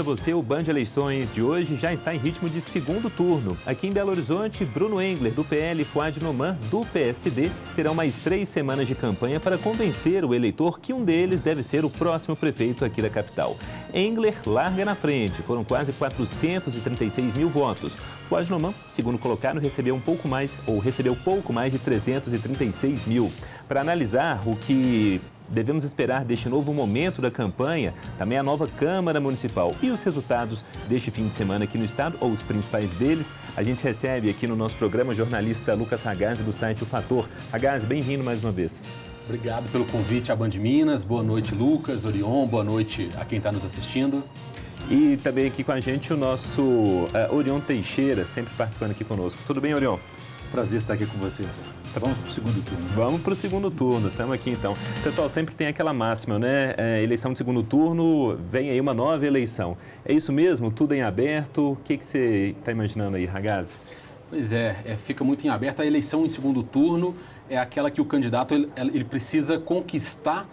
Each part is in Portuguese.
você. O Band Eleições de hoje já está em ritmo de segundo turno. Aqui em Belo Horizonte, Bruno Engler, do PL, e Fouad Noman, do PSD, terão mais 3 semanas de campanha para convencer o eleitor que um deles deve ser o próximo prefeito aqui da capital. Engler larga na frente, foram quase 436 mil votos. Fouad Noman, segundo colocado, recebeu pouco mais de 336 mil. Para analisar o que devemos esperar deste novo momento da campanha, também a nova Câmara Municipal e os resultados deste fim de semana aqui no estado, ou os principais deles, a gente recebe aqui no nosso programa o jornalista Lucas Ragazzi, do site O Fator. Ragazzi, bem-vindo mais uma vez. Obrigado pelo convite à Band Minas. Boa noite, Lucas, Orion. Boa noite a quem está nos assistindo. E também aqui com a gente o nosso Orion Teixeira, sempre participando aqui conosco. Tudo bem, Orion? Prazer estar aqui com vocês. Vamos para o segundo turno. Vamos para o segundo turno, estamos aqui então. Pessoal, sempre tem aquela máxima, né? Eleição de segundo turno, vem aí uma nova eleição. É isso mesmo? Tudo em aberto? O que você está imaginando aí, Ragazzi? Pois fica muito em aberto. A eleição em segundo turno é aquela que o candidato ele precisa conquistar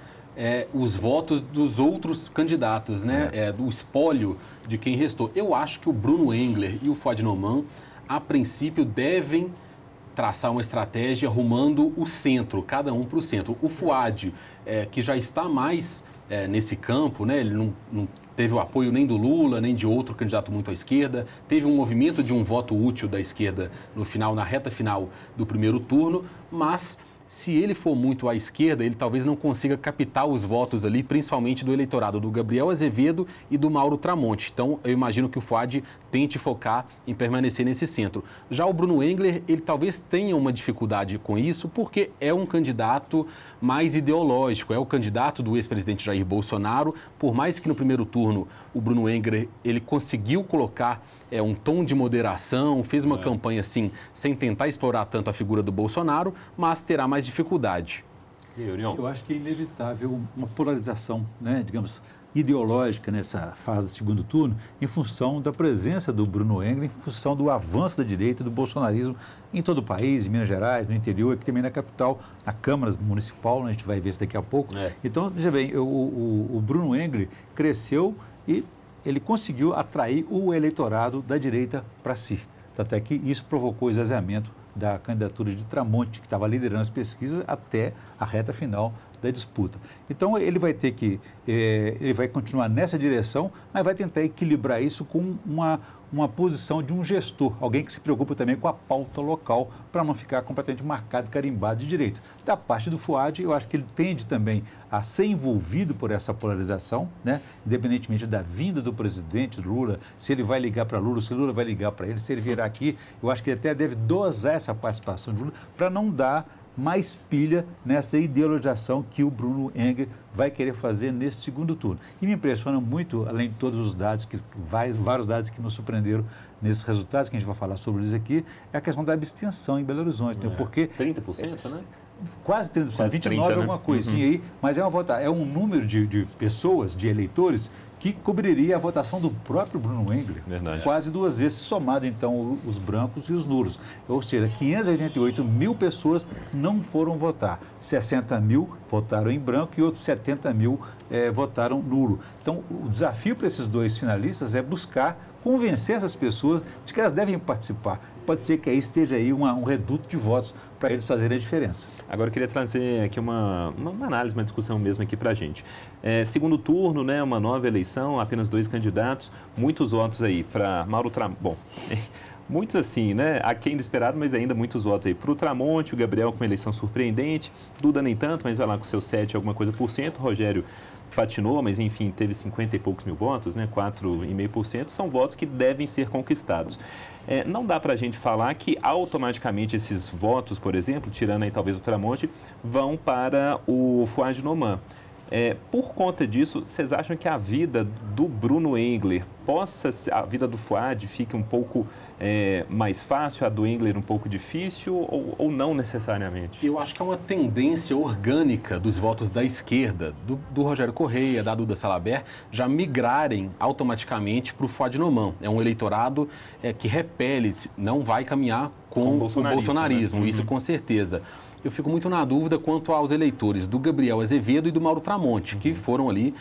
os votos dos outros candidatos, né? Do espólio de quem restou. Eu acho que o Bruno Engler e o Fouad Noman, a princípio, devem traçar uma estratégia rumando o centro, cada um para o centro. O Fouad, que já está mais nesse campo, né? Ele não teve o apoio nem do Lula, nem de outro candidato muito à esquerda, teve um movimento de um voto útil da esquerda na reta final do primeiro turno, mas se ele for muito à esquerda, ele talvez não consiga captar os votos ali, principalmente do eleitorado do Gabriel Azevedo e do Mauro Tramonte. Então, eu imagino que o Fouad tente focar em permanecer nesse centro. Já o Bruno Engler, ele talvez tenha uma dificuldade com isso, porque é um candidato mais ideológico, é o candidato do ex-presidente Jair Bolsonaro. Por mais que no primeiro turno o Bruno Engler, ele conseguiu colocar um tom de moderação, fez uma campanha assim, sem tentar explorar tanto a figura do Bolsonaro, mas terá mais dificuldade. Eu acho que é inevitável uma polarização, né, digamos, ideológica nessa fase de segundo turno, em função da presença do Bruno Engler, em função do avanço da direita e do bolsonarismo em todo o país, em Minas Gerais, no interior, aqui também na capital, na Câmara Municipal, a gente vai ver isso daqui a pouco. Então, veja bem, o Bruno Engler cresceu e ele conseguiu atrair o eleitorado da direita para si. Até que isso provocou o esvaziamento da candidatura de Tramonte, que estava liderando as pesquisas até a reta final da disputa. Então, ele vai ter que, ele vai continuar nessa direção, mas vai tentar equilibrar isso com uma posição de um gestor, alguém que se preocupa também com a pauta local, para não ficar completamente marcado, carimbado de direita. Da parte do Fouad, eu acho que ele tende também a ser envolvido por essa polarização, né? Independentemente da vinda do presidente Lula, se ele vai ligar para Lula, se Lula vai ligar para ele, se ele virar aqui, eu acho que ele até deve dosar essa participação de Lula para não dar mais pilha nessa ideologização que o Bruno Engler vai querer fazer nesse segundo turno. E me impressiona muito, além de todos os dados, vários dados que nos surpreenderam nesses resultados, que a gente vai falar sobre eles aqui, é a questão da abstenção em Belo Horizonte. Porque 30%, né? Quase 30%, quase 29% 30, alguma coisinha aí, mas é um número de pessoas, de eleitores, que cobriria a votação do próprio Bruno Engler. Verdade. Quase 2 vezes, somado então os brancos e os nulos. Ou seja, 588 mil pessoas não foram votar. 60 mil votaram em branco e outros 70 mil votaram nulo. Então, o desafio para esses dois finalistas é buscar convencer essas pessoas de que elas devem participar. Pode ser que aí esteja aí um reduto de votos para eles fazerem a diferença. Agora eu queria trazer aqui uma análise, uma discussão mesmo aqui para a gente. Segundo turno, né, uma nova eleição, apenas 2 candidatos, muitos votos aí para Mauro Tramonte. Bom, muitos assim, né? Aquém do esperado, mas ainda muitos votos aí para o Tramonte, o Gabriel com uma eleição surpreendente, Duda nem tanto, mas vai lá com seus 7 alguma coisa por cento, Rogério patinou, mas enfim, teve 50 e poucos mil votos, né? 4,5%, são votos que devem ser conquistados. Não dá para a gente falar que automaticamente esses votos, por exemplo, tirando aí talvez o Tramonte, vão para o Fouad Noman. Por conta disso, vocês acham que a vida do Bruno Engler a vida do Fouad fique um pouco mais fácil, a do Engler um pouco difícil ou não necessariamente? Eu acho que é uma tendência orgânica dos votos da esquerda, do Rogério Correia, da Duda Salabert, já migrarem automaticamente para o Fouad Noman. É um eleitorado que repele, não vai caminhar com o bolsonarismo, isso com certeza. Eu fico muito na dúvida quanto aos eleitores do Gabriel Azevedo e do Mauro Tramonte, que foram ali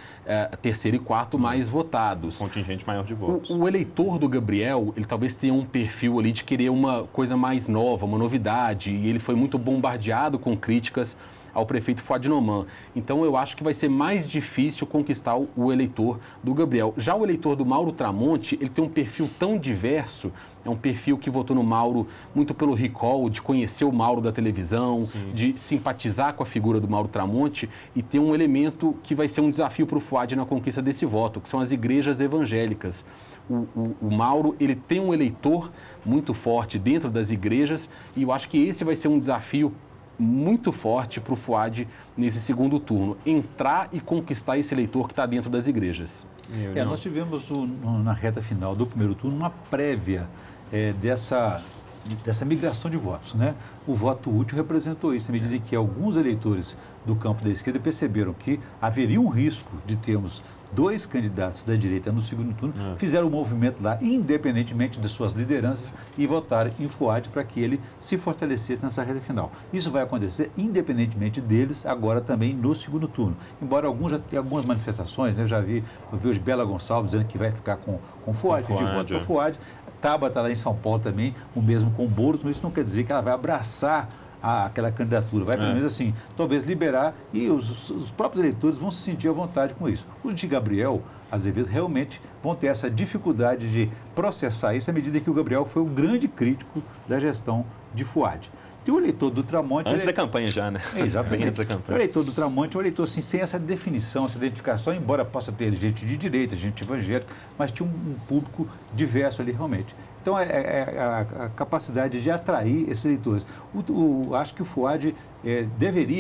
terceiro e quarto mais votados. Contingente maior de votos. O eleitor do Gabriel, ele talvez tenha um perfil ali de querer uma coisa mais nova, uma novidade, e ele foi muito bombardeado com críticas ao prefeito Fuad Noman. Então, eu acho que vai ser mais difícil conquistar o eleitor do Gabriel. Já o eleitor do Mauro Tramonte, ele tem um perfil tão diverso, é um perfil que votou no Mauro muito pelo recall, de conhecer o Mauro da televisão, sim, de simpatizar com a figura do Mauro Tramonte, e tem um elemento que vai ser um desafio para o Fuad na conquista desse voto, que são as igrejas evangélicas. O Mauro, ele tem um eleitor muito forte dentro das igrejas, e eu acho que esse vai ser um desafio muito forte para o Fuad nesse segundo turno, entrar e conquistar esse eleitor que está dentro das igrejas. Nós tivemos na reta final do primeiro turno uma prévia dessa migração de votos, né? O voto útil representou isso, à medida que alguns eleitores do campo da esquerda perceberam que haveria um risco de termos dois candidatos da direita no segundo turno, fizeram um movimento lá, independentemente de suas lideranças, e votaram em Fuad para que ele se fortalecesse nessa reta final. Isso vai acontecer independentemente deles, agora também no segundo turno. Embora alguns já tenham algumas manifestações, né? Eu vi hoje Bela Gonçalves dizendo que vai ficar com Fuad, de voto para Fuad. Tabata lá em São Paulo também, o mesmo com Boulos, mas isso não quer dizer que ela vai abraçar aquela candidatura, vai pelo menos assim, talvez liberar, e os próprios eleitores vão se sentir à vontade com isso. Os de Gabriel Azevedo realmente vão ter essa dificuldade de processar isso à medida que o Gabriel foi o grande crítico da gestão de Fuad. E o eleitor do Tramonte... Antes da campanha já, né? Exatamente. Antes da campanha. O eleitor do Tramonte é um eleitor assim, sem essa definição, essa identificação, embora possa ter gente de direita, gente evangélica, mas tinha um público diverso ali realmente. Então, a capacidade de atrair esses eleitores. Acho que o Fuad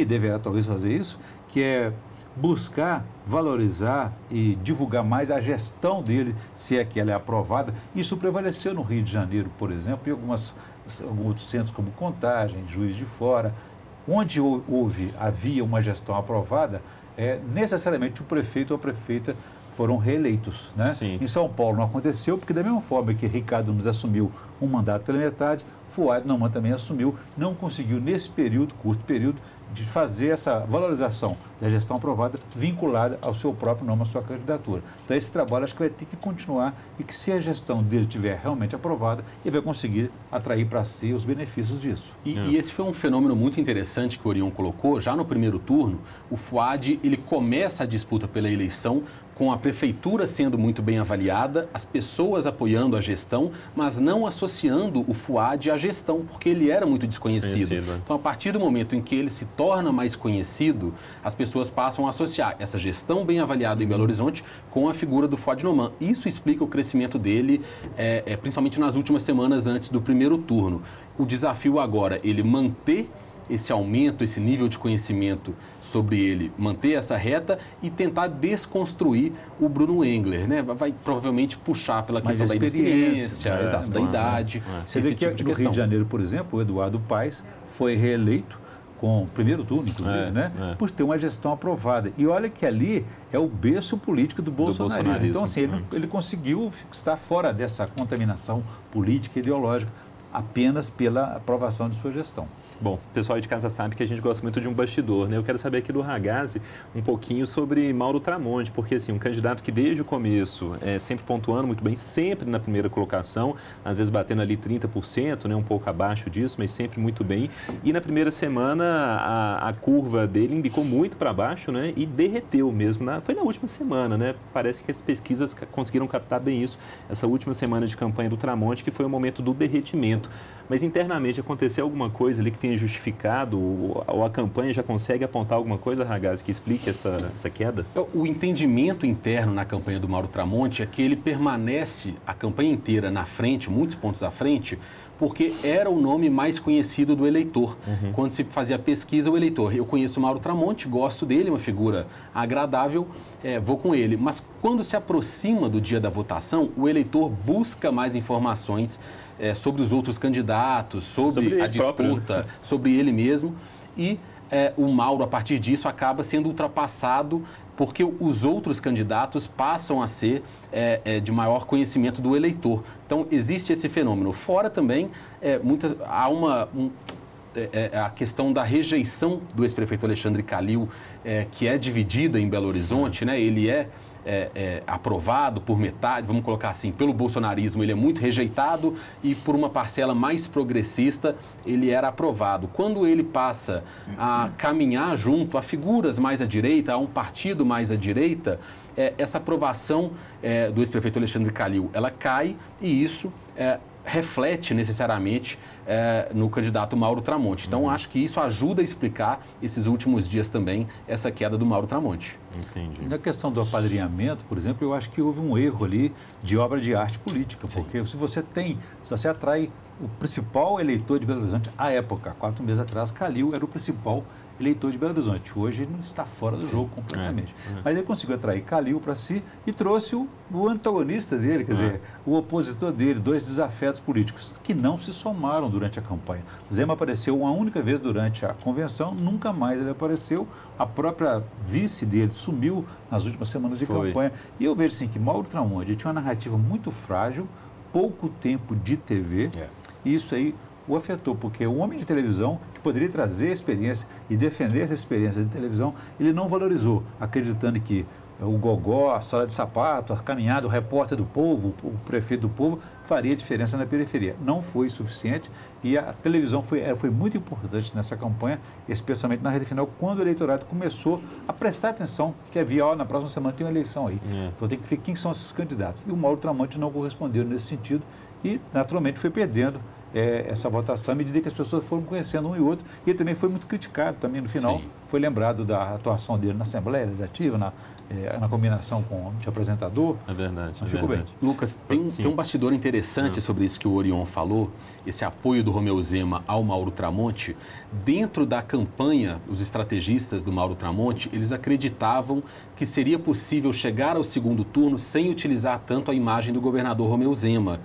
deverá talvez fazer isso, que é buscar valorizar e divulgar mais a gestão dele, se é que ela é aprovada. Isso prevaleceu no Rio de Janeiro, por exemplo, e alguns outros centros como Contagem, Juiz de Fora, onde havia uma gestão aprovada, necessariamente o prefeito ou a prefeita foram reeleitos, né? Em São Paulo não aconteceu, porque da mesma forma que Ricardo Nunes assumiu um mandato pela metade, Fuad Noman também assumiu, não conseguiu nesse curto período, de fazer essa valorização da gestão aprovada vinculada ao seu próprio nome, à sua candidatura. Então, esse trabalho acho que vai ter que continuar e que, se a gestão dele estiver realmente aprovada, ele vai conseguir atrair para si os benefícios disso. E esse foi um fenômeno muito interessante que o Orion colocou. Já no primeiro turno, o Fuad, ele começa a disputa pela eleição com a prefeitura sendo muito bem avaliada, as pessoas apoiando a gestão, mas não associando o Fuad à gestão, porque ele era muito desconhecido. Então, a partir do momento em que ele se torna mais conhecido, as pessoas passam a associar essa gestão bem avaliada em Belo Horizonte com a figura do Fuad Noman. Isso explica o crescimento dele, principalmente nas últimas semanas antes do primeiro turno. O desafio agora é ele manter esse aumento, esse nível de conhecimento sobre ele, manter essa reta e tentar desconstruir o Bruno Engler, né? Vai provavelmente puxar pela questão da experiência, da idade. Você vê que tipo no Rio de Janeiro, por exemplo, o Eduardo Paes foi reeleito com o primeiro turno, inclusive, por ter uma gestão aprovada. E olha que ali é o berço político do bolsonarismo. Então, assim, ele conseguiu estar fora dessa contaminação política e ideológica apenas pela aprovação de sua gestão. Bom, o pessoal aí de casa sabe que a gente gosta muito de um bastidor, né? Eu quero saber aqui do Ragazzi um pouquinho sobre Mauro Tramonte, porque assim, um candidato que desde o começo sempre pontuando muito bem, sempre na primeira colocação, às vezes batendo ali 30%, né? Um pouco abaixo disso, mas sempre muito bem. E na primeira semana a curva dele embicou muito para baixo, né? E derreteu mesmo. Foi na última semana, né? Parece que as pesquisas conseguiram captar bem isso. Essa última semana de campanha do Tramonte, que foi o momento do derretimento. Mas internamente aconteceu alguma coisa ali que tenha justificado, ou a campanha já consegue apontar alguma coisa, Ragazzi, que explique essa queda? O entendimento interno na campanha do Mauro Tramonte é que ele permanece a campanha inteira na frente, muitos pontos à frente, porque era o nome mais conhecido do eleitor. Quando se fazia a pesquisa, o eleitor, eu conheço o Mauro Tramonte, gosto dele, uma figura agradável, vou com ele. Mas quando se aproxima do dia da votação, o eleitor busca mais informações sobre os outros candidatos, sobre a disputa, sobre ele mesmo. E o Mauro, a partir disso, acaba sendo ultrapassado porque os outros candidatos passam a ser de maior conhecimento do eleitor. Então, existe esse fenômeno. Fora também, há a questão da rejeição do ex-prefeito Alexandre Calil, que é dividida em Belo Horizonte, né? Ele é aprovado por metade, vamos colocar assim, pelo bolsonarismo ele é muito rejeitado e por uma parcela mais progressista ele era aprovado. Quando ele passa a caminhar junto a figuras mais à direita, a um partido mais à direita, essa aprovação do ex-prefeito Alexandre Calil, ela cai e isso reflete necessariamente no candidato Mauro Tramonte. Então, acho que isso ajuda a explicar esses últimos dias também, essa queda do Mauro Tramonte. Entendi. Na questão do apadrinhamento, por exemplo, eu acho que houve um erro ali de obra de arte política, porque se você atrai o principal eleitor de Belo Horizonte, à época, 4 meses atrás, Calil era o principal eleitor de Belo Horizonte. Hoje ele não está fora do jogo completamente. Mas ele conseguiu atrair Calil para si e trouxe o antagonista dele, quer dizer, o opositor dele, 2 desafetos políticos, que não se somaram durante a campanha. Zema apareceu uma única vez durante a convenção, nunca mais ele apareceu. A própria vice dele sumiu nas últimas semanas de campanha. E eu vejo assim que Mauro Tramonte tinha uma narrativa muito frágil, pouco tempo de TV, e isso aí o afetou, porque o homem de televisão, que poderia trazer experiência e defender essa experiência de televisão, ele não valorizou, acreditando que o gogó, a sola de sapato, a caminhada, o repórter do povo, o prefeito do povo, faria diferença na periferia. Não foi suficiente e a televisão foi muito importante nessa campanha, especialmente na reta final, quando o eleitorado começou a prestar atenção que havia, na próxima semana tem uma eleição aí. Então tem que ver quem são esses candidatos. E o Mauro Tramonte não correspondeu nesse sentido e, naturalmente, foi perdendo essa votação à medida que as pessoas foram conhecendo um e outro. E ele também foi muito criticado também no final. Sim. Foi lembrado da atuação dele na Assembleia Legislativa, na combinação com o apresentador. É verdade. Ficou bem. Lucas, tem um bastidor interessante sobre isso que o Orion falou, esse apoio do Romeu Zema ao Mauro Tramonte. Dentro da campanha, os estrategistas do Mauro Tramonte, eles acreditavam que seria possível chegar ao segundo turno sem utilizar tanto a imagem do governador Romeu Zema.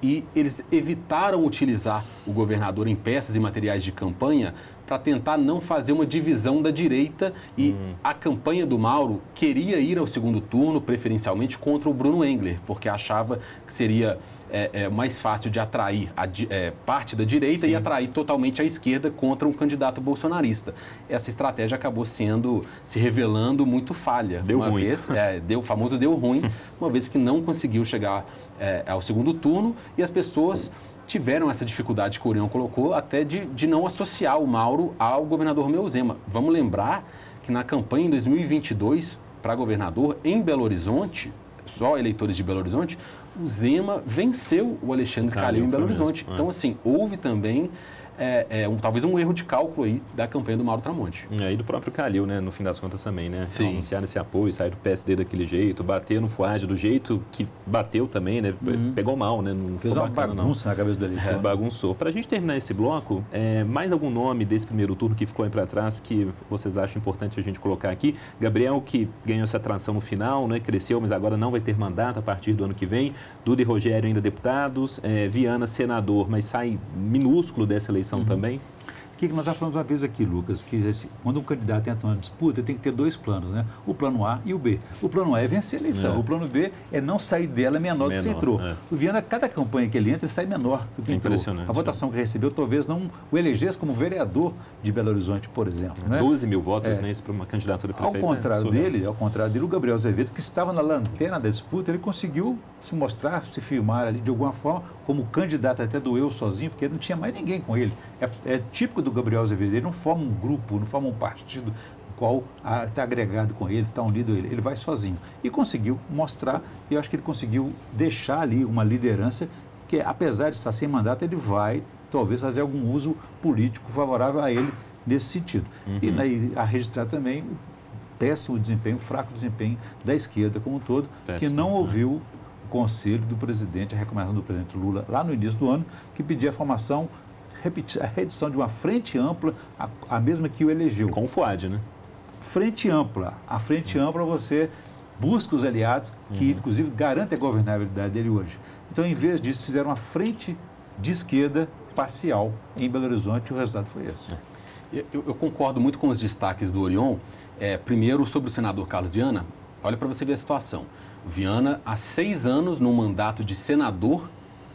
E eles evitaram utilizar o governador em peças e materiais de campanha para tentar não fazer uma divisão da direita e a campanha do Mauro queria ir ao segundo turno, preferencialmente contra o Bruno Engler, porque achava que seria mais fácil de atrair parte da direita e atrair totalmente a esquerda contra um candidato bolsonarista. Essa estratégia acabou se revelando muito falha. Deu ruim. O famoso deu ruim, uma vez que não conseguiu chegar ao segundo turno e as pessoas tiveram essa dificuldade que o Orion colocou até de não associar o Mauro ao governador Romeu Zema. Vamos lembrar que na campanha em 2022 para governador em Belo Horizonte, só eleitores de Belo Horizonte, o Zema venceu o Alexandre Calil em Belo Horizonte. Então, assim, houve também talvez um erro de cálculo aí da campanha do Mauro Tramonte. E do próprio Calil, né, no fim das contas também, né? Sim. Anunciar esse apoio, sair do PSD daquele jeito, bater no Fuad do jeito que bateu também, né? Pegou mal, né? Não fez uma bagunça na cabeça do eleitor. Bagunçou. Para a gente terminar esse bloco, mais algum nome desse primeiro turno que ficou aí para trás que vocês acham importante a gente colocar aqui? Gabriel, que ganhou essa atração no final, né? Cresceu, mas agora não vai ter mandato a partir do ano que vem. Duda e Rogério ainda deputados. Viana, senador, mas sai minúsculo dessa eleição também. O que nós já falamos uma vez aqui, Lucas, que quando um candidato entra numa disputa, tem que ter 2 planos, né? O plano A e o B. O plano A é vencer a eleição, o plano B é não sair dela menor do que você entrou. O Viana, cada campanha que ele entra, ele sai menor do que entrou. A votação que recebeu talvez não o elegesse como vereador de Belo Horizonte, por exemplo. Né? 12 mil votos, né? Isso para uma candidatura prefeita. Ao contrário dele, o Gabriel Azevedo, que estava na lanterna da disputa, ele conseguiu se mostrar, se firmar ali de alguma forma, como candidato até do eu sozinho, porque não tinha mais ninguém com ele. É típico do Gabriel Azevedo, ele não forma um grupo, não forma um partido no qual está agregado com ele, está unido a ele vai sozinho. E conseguiu mostrar, e eu acho que ele conseguiu deixar ali uma liderança que, apesar de estar sem mandato, ele vai talvez fazer algum uso político favorável a ele nesse sentido. E a registrar também o péssimo desempenho, o fraco desempenho da esquerda como um todo, que não ouviu o conselho do presidente, a recomendação do presidente Lula lá no início do ano, que pedia a formação, a reedição de uma frente ampla, a mesma que o elegeu. Com o Fuad, né? Frente ampla. A frente ampla você busca os aliados, que inclusive garantem a governabilidade dele hoje. Então, em vez disso, fizeram uma frente de esquerda parcial em Belo Horizonte e o resultado foi esse. Eu concordo muito com os destaques do Orion. Primeiro, sobre o senador Carlos Viana, olha para você ver a situação. Viana, há 6 anos, no mandato de senador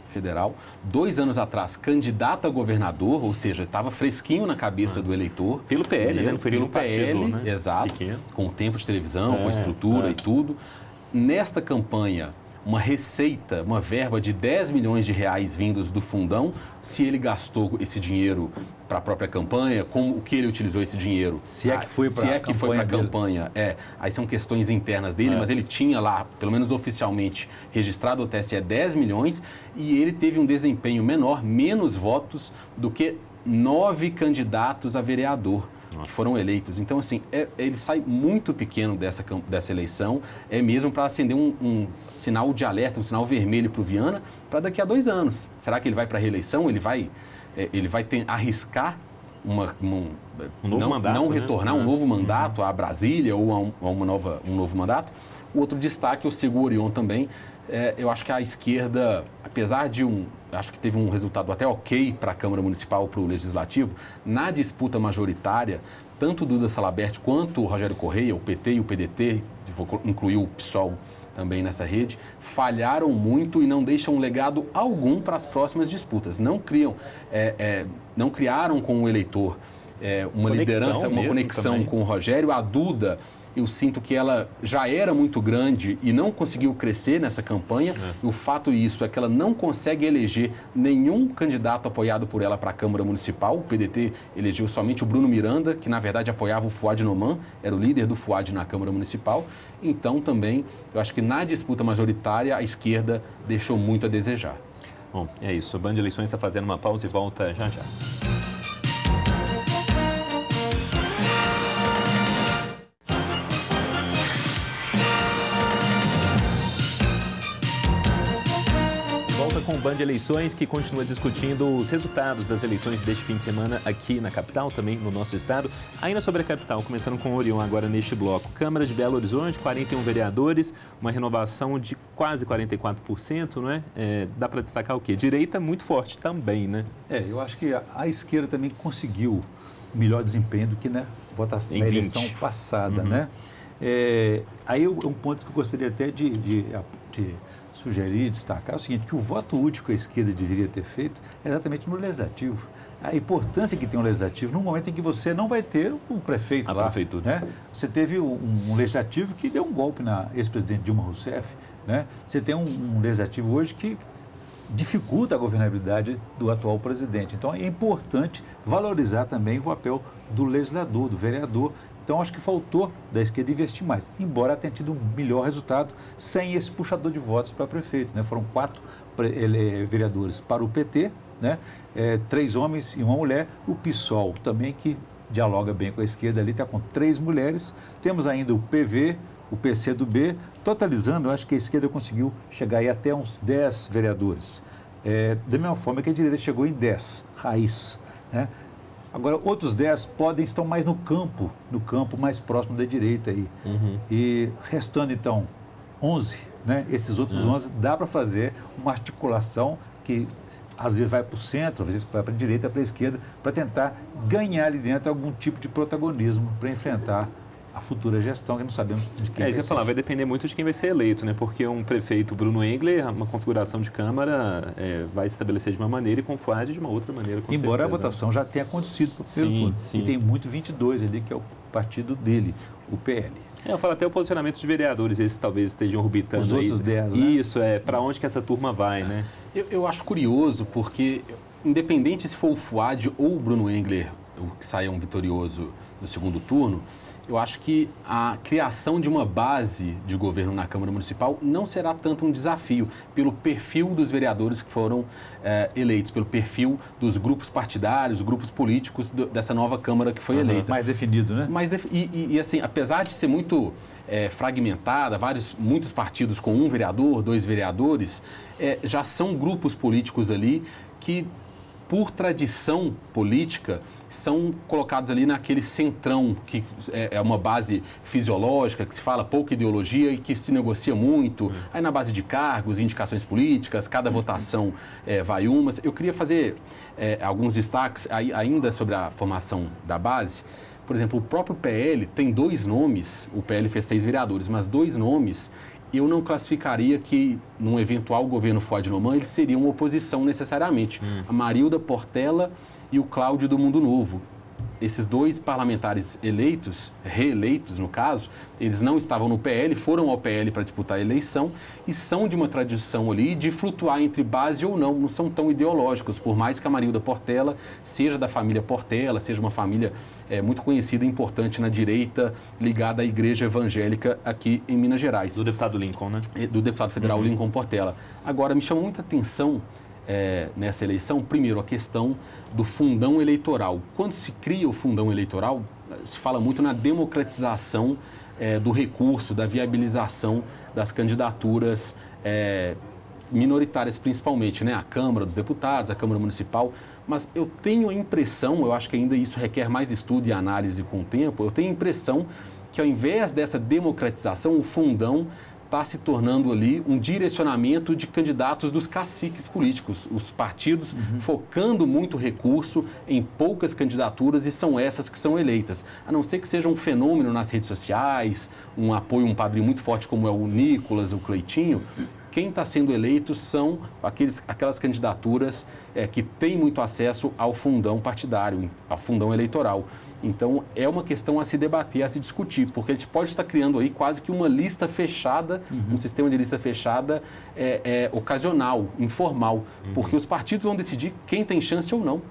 federal, 2 anos atrás, candidato a governador, ou seja, estava fresquinho na cabeça do eleitor. Pelo PL, né? Não foi pelo PL, partido, né? Exato, Pequeno. Com o tempo de televisão, com a estrutura e tudo. Nesta campanha, uma receita, uma verba de 10 milhões de reais vindos do fundão, se ele gastou esse dinheiro para a própria campanha, como o que ele utilizou esse dinheiro. Se é que foi para a campanha, aí são questões internas dele, mas ele tinha lá, pelo menos oficialmente, registrado ao TSE 10 milhões e ele teve um desempenho menor, menos votos do que 9 candidatos a vereador. Que foram eleitos. Então, assim, ele sai muito pequeno dessa eleição, mesmo para acender um sinal de alerta, um sinal vermelho para o Viana, para daqui a 2 anos. Será que ele vai para a reeleição? Ele vai arriscar um novo mandato, não retornar um novo mandato a Brasília ou a um novo mandato? O outro destaque, eu sigo o Orion também, eu acho que a esquerda, apesar de acho que teve um resultado até ok para a Câmara Municipal, para o Legislativo, na disputa majoritária, tanto o Duda Salabert quanto o Rogério Correia, o PT e o PDT, vou incluir o PSOL também nessa rede, falharam muito e não deixam legado algum para as próximas disputas. Não criaram com o eleitor uma liderança, uma conexão também com o Rogério. A Duda, eu sinto que ela já era muito grande e não conseguiu crescer nessa campanha. E o fato disso é que ela não consegue eleger nenhum candidato apoiado por ela para a Câmara Municipal. O PDT elegeu somente o Bruno Miranda, que na verdade apoiava o Fouad Noman, era o líder do Fouad na Câmara Municipal. Então também, eu acho que na disputa majoritária a esquerda deixou muito a desejar. Bom, é isso. A Band de Eleições está fazendo uma pausa e volta já já. Com o Band Eleições, que continua discutindo os resultados das eleições deste fim de semana aqui na capital, também no nosso estado. Ainda sobre a capital, começando com o Orion agora neste bloco. Câmara de Belo Horizonte, 41 vereadores, uma renovação de quase 44%, não é? Dá para destacar o quê? Direita muito forte também, né? Eu acho que a esquerda também conseguiu melhor desempenho do que na votação da eleição passada, né? Aí é um ponto que eu gostaria até de sugerir, destacar, é o seguinte, que o voto útil que a esquerda deveria ter feito é exatamente no legislativo. A importância que tem o legislativo no momento em que você não vai ter um prefeito lá. Prefeitura. Né? Você teve um legislativo que deu um golpe na ex-presidente Dilma Rousseff. Né? Você tem um legislativo hoje que dificulta a governabilidade do atual presidente. Então, é importante valorizar também o papel do legislador, do vereador. Então, acho que faltou da esquerda investir mais, embora tenha tido um melhor resultado sem esse puxador de votos para prefeito. Né? Foram 4 vereadores para o PT, né? 3 homens e 1 mulher. O PSOL também, que dialoga bem com a esquerda ali, está com 3 mulheres. Temos ainda o PV, o PCdoB, totalizando, eu acho que a esquerda conseguiu chegar aí até uns 10 vereadores. Da mesma forma que a direita chegou em 10, raiz, né? Agora, outros 10 estão mais no campo mais próximo da direita aí. E restando, então, 11, né? Esses outros 11, dá para fazer uma articulação que às vezes vai para o centro, às vezes vai para a direita, para a esquerda, para tentar ganhar ali dentro algum tipo de protagonismo para enfrentar a futura gestão, que não sabemos de quem vai ser. Vai depender muito de quem vai ser eleito, né? Porque um prefeito, Bruno Engler, uma configuração de Câmara vai se estabelecer de uma maneira e com o Fouad de uma outra maneira, com Embora certeza. A votação já tenha acontecido para o primeiro turno. E tem muito 22 ali, que é o partido dele, o PL. Eu falo até o posicionamento de vereadores, esses talvez estejam orbitando os outros 10, né? Isso, para onde que essa turma vai, né? Eu acho curioso, porque independente se for o Fouad ou o Bruno Engler, o que saiam vitorioso no segundo turno, eu acho que a criação de uma base de governo na Câmara Municipal não será tanto um desafio pelo perfil dos vereadores que foram eleitos, pelo perfil dos grupos partidários, grupos políticos dessa nova Câmara que foi eleita. Mais definido, né? E assim, apesar de ser muito fragmentada, muitos partidos com 1 vereador, 2 vereadores, já são grupos políticos ali que por tradição política, são colocados ali naquele centrão, que é uma base fisiológica, que se fala pouca ideologia e que se negocia muito, aí na base de cargos, indicações políticas, cada votação vai uma. Eu queria fazer alguns destaques ainda sobre a formação da base. Por exemplo, o próprio PL tem 2 nomes, o PL fez 6 vereadores, mas 2 nomes, eu não classificaria que, num eventual governo Fuad-Noman, eles seriam oposição necessariamente. A Marilda Portela e o Cláudio do Mundo Novo. Esses 2 parlamentares eleitos, reeleitos no caso, eles não estavam no PL, foram ao PL para disputar a eleição e são de uma tradição ali de flutuar entre base ou não são tão ideológicos, por mais que a Marilda Portela seja da família Portela, seja uma família muito conhecida e importante na direita, ligada à igreja evangélica aqui em Minas Gerais. Do deputado Lincoln, né? Do deputado federal Lincoln Portela. Agora, me chama muita atenção nessa eleição, primeiro, a questão do fundão eleitoral. Quando se cria o fundão eleitoral, se fala muito na democratização do recurso, da viabilização das candidaturas minoritárias, principalmente, né? A Câmara dos Deputados, a Câmara Municipal. Mas eu tenho a impressão, eu acho que ainda isso requer mais estudo e análise com o tempo, eu tenho a impressão que ao invés dessa democratização, o fundão está se tornando ali um direcionamento de candidatos dos caciques políticos, os partidos focando muito recurso em poucas candidaturas e são essas que são eleitas. A não ser que seja um fenômeno nas redes sociais, um apoio, um padrinho muito forte como é o Nicolas, o Cleitinho, quem está sendo eleito são aquelas candidaturas que têm muito acesso ao fundão partidário, ao fundão eleitoral. Então, é uma questão a se debater, a se discutir, porque a gente pode estar criando aí quase que uma lista fechada, um sistema de lista fechada ocasional, informal, porque os partidos vão decidir quem tem chance ou não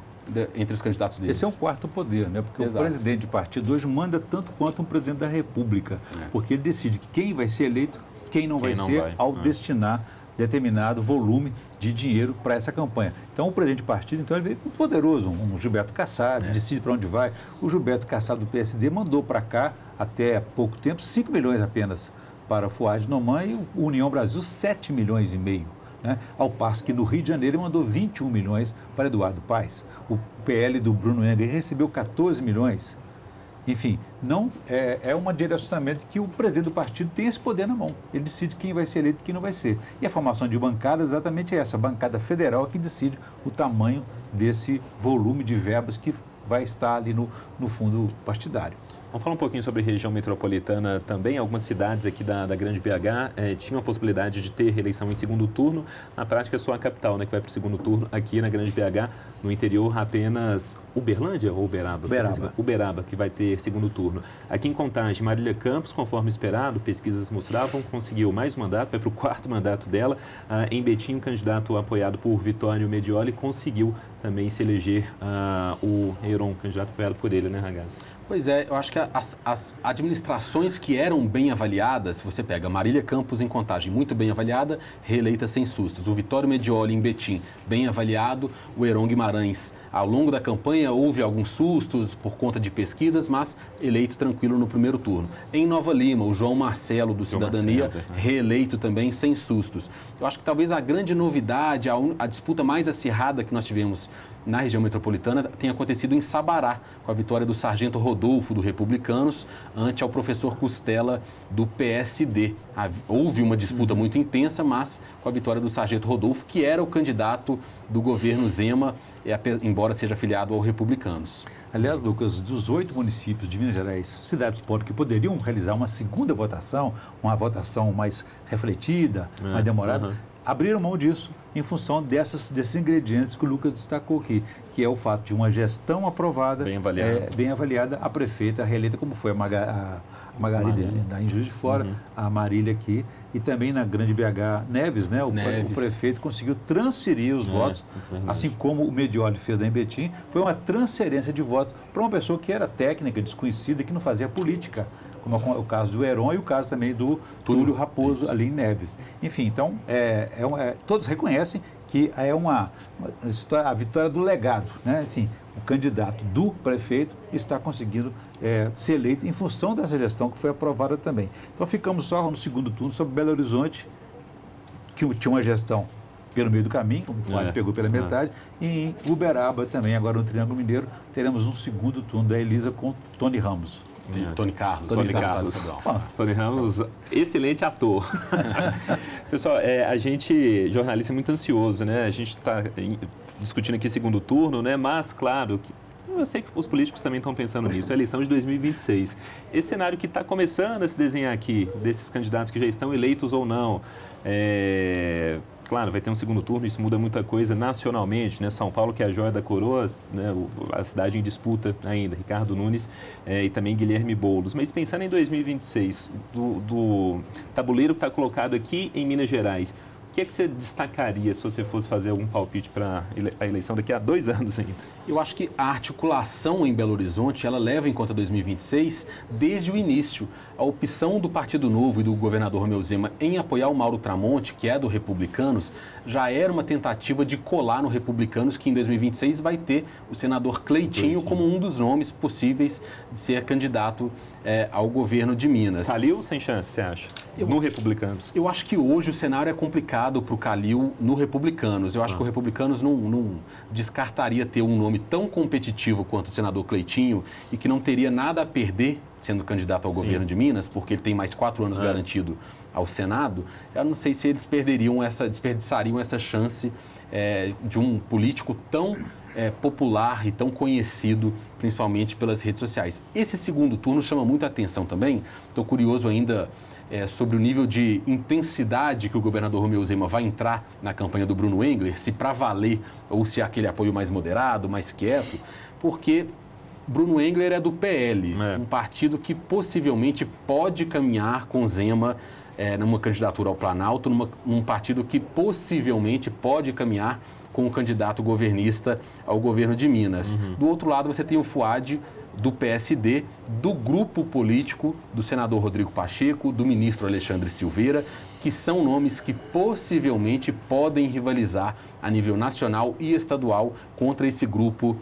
entre os candidatos deles. Esse é um quarto poder, né? Porque Exato. O presidente de partido hoje manda tanto quanto um presidente da República, porque ele decide quem vai ser eleito, quem não vai ser, ao destinar determinado volume de dinheiro para essa campanha. Então, o presidente de partido, então, ele veio muito poderoso, um Gilberto Kassab, decide para onde vai. O Gilberto Kassab do PSD mandou para cá, até há pouco tempo, 5 milhões apenas para o Fuad-Noman e o União Brasil 7 milhões e meio. Né? Ao passo que no Rio de Janeiro ele mandou 21 milhões para Eduardo Paes. O PL do Bruno Engler recebeu 14 milhões. Enfim, não é um direcionamento que o presidente do partido tem esse poder na mão. Ele decide quem vai ser eleito e quem não vai ser. E a formação de bancada é exatamente essa, a bancada federal que decide o tamanho desse volume de verbas que vai estar ali no fundo partidário. Vamos falar um pouquinho sobre região metropolitana também. Algumas cidades aqui da Grande BH tinham a possibilidade de ter reeleição em segundo turno. Na prática, é só a capital, né, que vai para o segundo turno. Aqui na Grande BH, no interior, apenas Uberlândia ou Uberaba? Uberaba, que vai ter segundo turno. Aqui em Contagem, Marília Campos, conforme esperado, pesquisas mostravam, conseguiu mais um mandato, vai para o 4º mandato dela. Em Betim, um candidato apoiado por Vitório Medioli conseguiu também se eleger o Heron, candidato apoiado por ele, né, Ragazzi? Pois é, eu acho que as administrações que eram bem avaliadas, você pega Marília Campos em Contagem, muito bem avaliada, reeleita sem sustos. O Vitório Medioli em Betim, bem avaliado. O Heron Guimarães, ao longo da campanha, houve alguns sustos por conta de pesquisas, mas eleito tranquilo no primeiro turno. Em Nova Lima, o João Marcelo, do Cidadania, reeleito também sem sustos. Eu acho que talvez a grande novidade, a disputa mais acirrada que nós tivemos na região metropolitana tem acontecido em Sabará, com a vitória do sargento Rodolfo, do Republicanos, ante ao professor Costela, do PSD. Houve uma disputa muito intensa, mas com a vitória do sargento Rodolfo, que era o candidato do governo Zema, embora seja afiliado ao Republicanos. Aliás, Lucas, dos 8 municípios de Minas Gerais, cidades que poderiam realizar uma segunda votação, uma votação mais refletida, mais demorada, abriram mão disso em função desses ingredientes que o Lucas destacou aqui, que é o fato de uma gestão aprovada, bem avaliada, a prefeita reeleita, como foi a Margarida em Juiz de Fora, a Marília aqui, e também na Grande BH Neves, né? O prefeito conseguiu transferir os votos, assim como o Medioli fez da Embetim, foi uma transferência de votos para uma pessoa que era técnica, desconhecida, que não fazia política, como é o caso do Heron e o caso também do Túlio Raposo ali em Neves. Enfim, então, todos reconhecem que é a vitória do legado, né? Assim, o candidato do prefeito está conseguindo ser eleito em função dessa gestão que foi aprovada também. Então, ficamos só no segundo turno sobre Belo Horizonte, que tinha uma gestão pelo meio do caminho, o Fuad pegou pela metade, e em Uberaba também, agora no Triângulo Mineiro, teremos um segundo turno da Elisa com Tony Ramos. Tony Carlos. Tony Ramos, excelente ator. Pessoal, a gente, jornalista, é muito ansioso, né? A gente está discutindo aqui segundo turno, né? Mas, claro, eu sei que os políticos também estão pensando nisso, a eleição de 2026. Esse cenário que está começando a se desenhar aqui, desses candidatos que já estão eleitos ou não, claro, vai ter um segundo turno, isso muda muita coisa nacionalmente, né? São Paulo, que é a joia da coroa, né? A cidade em disputa ainda, Ricardo Nunes e também Guilherme Boulos. Mas pensando em 2026, do tabuleiro que está colocado aqui em Minas Gerais, o que é que você destacaria se você fosse fazer algum palpite para a eleição daqui a 2 anos ainda? Eu acho que a articulação em Belo Horizonte, ela leva em conta 2026 desde o início. A opção do Partido Novo e do governador Romeu Zema em apoiar o Mauro Tramonte, que é do Republicanos, já era uma tentativa de colar no Republicanos, que em 2026 vai ter o senador Cleitinho como um dos nomes possíveis de ser candidato ao governo de Minas. Calil sem chance, você acha? No Republicanos? Eu acho que hoje o cenário é complicado para o Calil no Republicanos. Eu acho que o Republicanos não descartaria ter um nome tão competitivo quanto o senador Cleitinho e que não teria nada a perder sendo candidato ao governo de Minas, porque ele tem mais 4 anos garantido ao Senado. Eu não sei se eles desperdiçariam essa chance de um político tão popular e tão conhecido, principalmente pelas redes sociais. Esse segundo turno chama muita atenção também. Estou curioso ainda sobre o nível de intensidade que o governador Romeu Zema vai entrar na campanha do Bruno Engler, se para valer ou se é aquele apoio mais moderado, mais quieto, porque Bruno Engler é do PL, um partido que possivelmente pode caminhar com Zema numa candidatura ao Planalto, num partido que possivelmente pode caminhar com um candidato governista ao governo de Minas. Do outro lado, você tem o Fuad, do PSD, do grupo político do senador Rodrigo Pacheco, do ministro Alexandre Silveira, que são nomes que possivelmente podem rivalizar a nível nacional e estadual contra esse grupo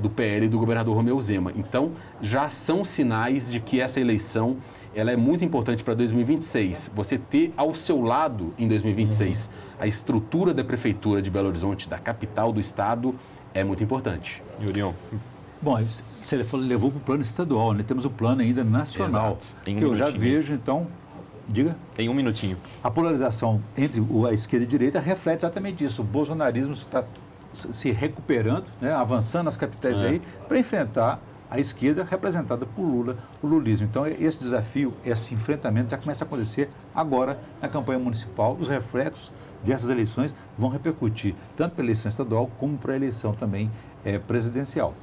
do PL e do governador Romeu Zema. Então, já são sinais de que essa eleição ela é muito importante para 2026. Você ter ao seu lado, em 2026, a estrutura da Prefeitura de Belo Horizonte, da capital do estado, é muito importante. Julião. Bom, você levou para o plano estadual, né? Temos o plano ainda nacional, que eu já vejo, então, diga. Em 1 minutinho. A polarização entre a esquerda e a direita reflete exatamente isso. O bolsonarismo está se recuperando, né? Avançando nas capitais aí, para enfrentar a esquerda representada por Lula, o lulismo. Então, esse desafio, esse enfrentamento já começa a acontecer agora na campanha municipal. Os reflexos dessas eleições vão repercutir tanto para a eleição estadual como para a eleição também presidencial.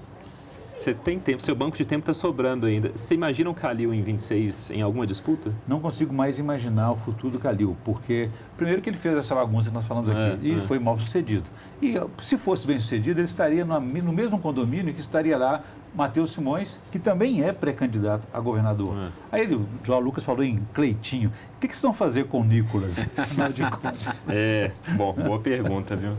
Você tem tempo, seu banco de tempo está sobrando ainda. Você imagina o Calil em 26 em alguma disputa? Não consigo mais imaginar o futuro do Calil, porque primeiro que ele fez essa bagunça que nós falamos aqui e foi mal sucedido. E se fosse bem sucedido, ele estaria no mesmo condomínio que estaria lá Matheus Simões, que também é pré-candidato a governador. Aí o João Lucas falou em Cleitinho. O que vocês vão fazer com o Nicolas? Bom, boa pergunta, viu?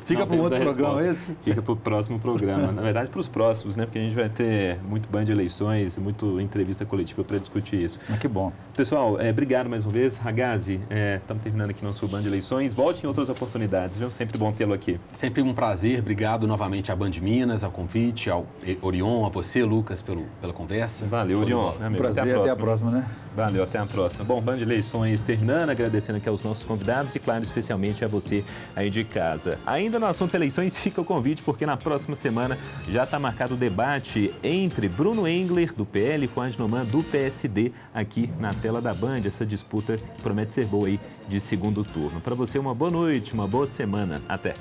Fica para o outro programa esse? Fica para o próximo programa. Na verdade, para os próximos, né? Porque a gente vai ter muito banho de eleições, muito entrevista coletiva para discutir isso. Que bom. Pessoal, obrigado mais uma vez. Ragazzi, estamos terminando aqui nosso banho de eleições. Volte em outras oportunidades, viu? Sempre bom tê-lo aqui. Sempre um prazer. Obrigado novamente à Band Minas, ao convite, ao Orion, a você, Lucas, pela conversa. Valeu, Orion. Prazer, até a próxima, né? Valeu, até a próxima. Bom, Band de Eleições terminando, agradecendo aqui aos nossos convidados e, claro, especialmente a você aí de casa. Ainda no assunto eleições, fica o convite, porque na próxima semana já está marcado o debate entre Bruno Engler, do PL, e Fuad Noman, do PSD, aqui na tela da Band. Essa disputa que promete ser boa aí de segundo turno. Para você, uma boa noite, uma boa semana. Até!